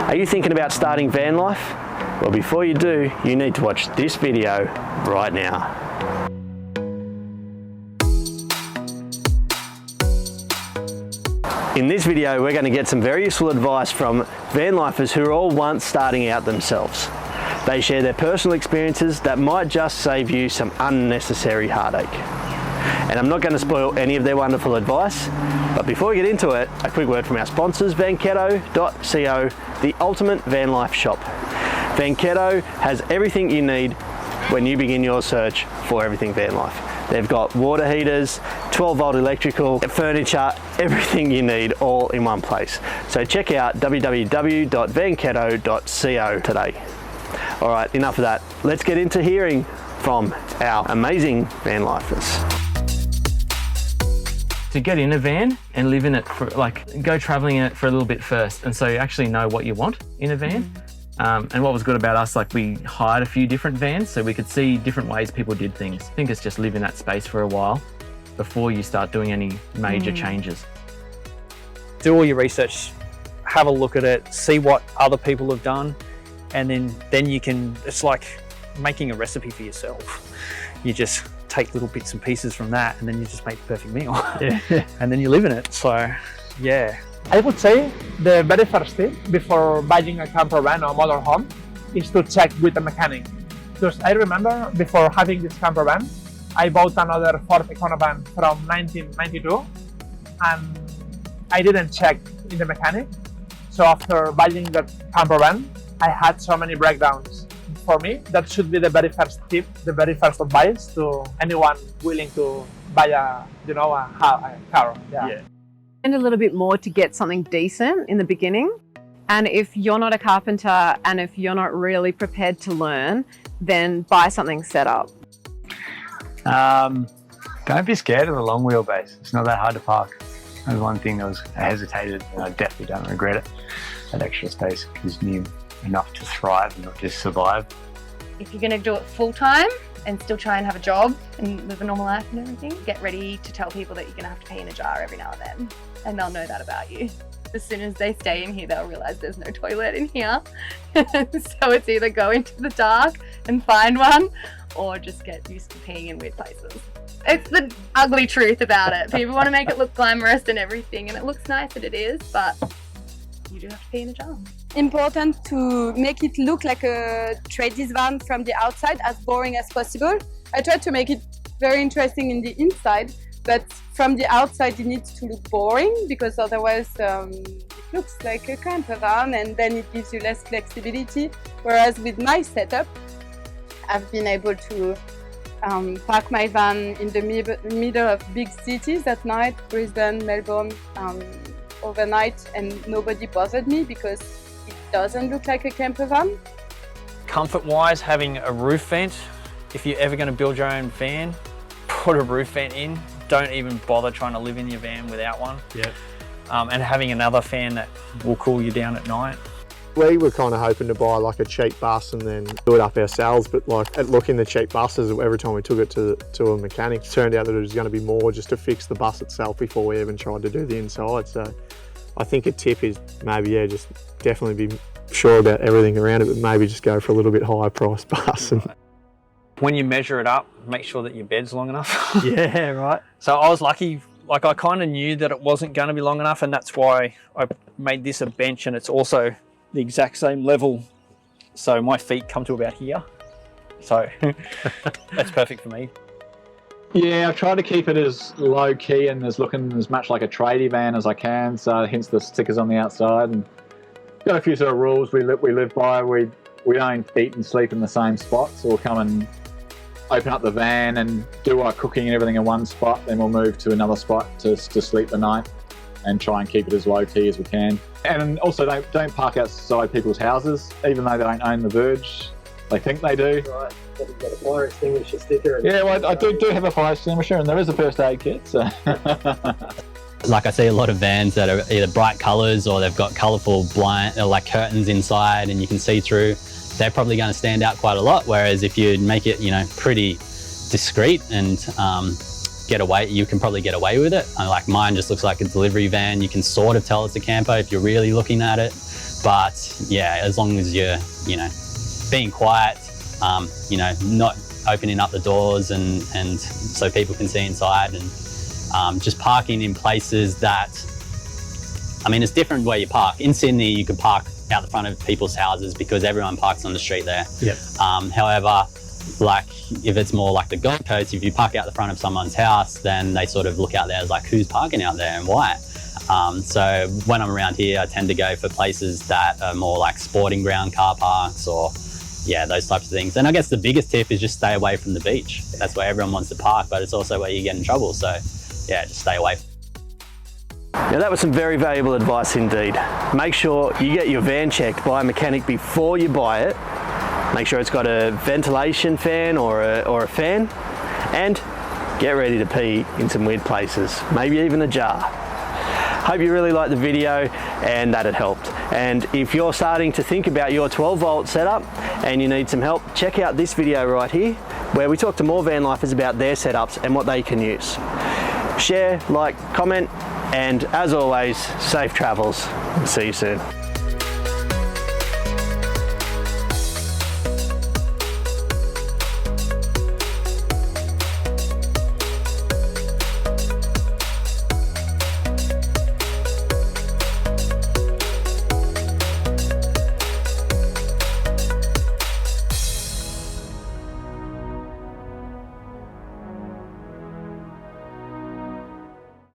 Are you thinking about starting van life? Well, before you do, you need to watch this video right now. In this video, we're going to get some very useful advice from van lifers who are all once starting out themselves. They share their personal experiences that might just save you some unnecessary heartache. And I'm not going to spoil any of their wonderful advice, but before we get into it, a quick word from our sponsors, Vanketo.co, the ultimate van life shop. Vanketo has everything you need when you begin your search for everything van life. They've got water heaters, 12-volt electrical, furniture, everything you need all in one place. So check out www.vanketo.co today. All right, enough of that. Let's get into hearing from our amazing van lifers. To get in a van and live in it for go traveling in it for a little bit first, and so you actually know what you want in a van. And what was good about us, we hired a few different vans so we could see different ways people did things. I think it's just live in that space for a while before you start doing any major changes. Do all your research, have a look at it, see what other people have done, and then you can, it's like making a recipe for yourself. You just take little bits and pieces from that and then you just make the perfect meal. Yeah. And then you live in it, so yeah. I would say the very first tip before buying a camper van or motorhome is to check with the mechanic. Because I remember before having this camper van, I bought another Ford Econovan from 1992 and I didn't check in the mechanic. So after buying the camper van, I had so many breakdowns. For me, that should be the very first tip, the very first advice to anyone willing to buy a car. Yeah. And a little bit more to get something decent in the beginning. And if you're not a carpenter and if you're not really prepared to learn, then buy something set up. Don't be scared of the long wheelbase. It's not that hard to park. That was one thing I hesitated, and I definitely don't regret it. That extra space gives me enough to thrive and not just survive. If you're going to do it full time and still try and have a job and live a normal life and everything, get ready to tell people that you're going to have to pee in a jar every now and then, and they'll know that about you. As soon as they stay in here, they'll realise there's no toilet in here. So it's either go into the dark and find one, or just get used to peeing in weird places. It's the ugly truth about it. People want to make it look glamorous and everything, and it looks nice and it is, but you do have to pee in a jar. Important to make it look like a tradies van from the outside, as boring as possible. I tried to make it very interesting in the inside, but from the outside it needs to look boring, because otherwise it looks like a camper van and then it gives you less flexibility. Whereas with my setup, I've been able to park my van in the middle of big cities at night, Brisbane, Melbourne, overnight, and nobody bothered me because it doesn't look like a camper van. Comfort-wise, having a roof vent. If you're ever going to build your own van, put a roof vent in. Don't even bother trying to live in your van without one. Yep. And having another fan that will cool you down at night. We were kind of hoping to buy a cheap bus and then do it up ourselves, but looking the cheap buses, every time we took it to a mechanic, it turned out that it was going to be more just to fix the bus itself before we even tried to do the inside. So I think a tip is maybe, just definitely be sure about everything around it, but maybe just go for a little bit higher priced bus. When you measure it up, make sure that your bed's long enough. Yeah, right. So I was lucky, I kind of knew that it wasn't going to be long enough, and that's why I made this a bench, and it's also the exact same level. So my feet come to about here. So that's perfect for me. Yeah, I've tried to keep it as low key and as looking as much like a tradie van as I can, so hence the stickers on the outside. And got a few sort of rules we live by. We don't eat and sleep in the same spot, so we'll come and open up the van and do our cooking and everything in one spot, then we'll move to another spot to sleep the night and try and keep it as low key as we can. And also don't park outside people's houses, even though they don't own the verge. They think they do. Right, got a fire extinguisher sticker. Yeah, well, I do have a fire extinguisher, and there is a first aid kit. So. I see a lot of vans that are either bright colours or they've got colourful blind, curtains inside and you can see through. They're probably going to stand out quite a lot. Whereas if you make it, pretty discreet and you can probably get away with it. Like mine just looks like a delivery van. You can sort of tell it's a camper if you're really looking at it. But yeah, as long as you're, you know, being quiet, you know, not opening up the doors and so people can see inside, and just parking in places that, I mean, it's different where you park. In Sydney, you can park out the front of people's houses because everyone parks on the street there. Yep. However, like if it's more like the Gold Coast, if you park out the front of someone's house, then they sort of look out there as like, who's parking out there and why? So when I'm around here, I tend to go for places that are more like sporting ground car parks, or yeah, those types of things. And I guess the biggest tip is just stay away from the beach. That's where everyone wants to park, but it's also where you get in trouble. So yeah, just stay away. Now that was some very valuable advice indeed. Make sure you get your van checked by a mechanic before you buy it. Make sure it's got a ventilation fan or a fan, and get ready to pee in some weird places, maybe even a jar. Hope you really liked the video and that it helped. And if you're starting to think about your 12-volt setup and you need some help, check out this video right here where we talk to more van lifers about their setups and what they can use. Share, like, comment, and as always, safe travels. See you soon.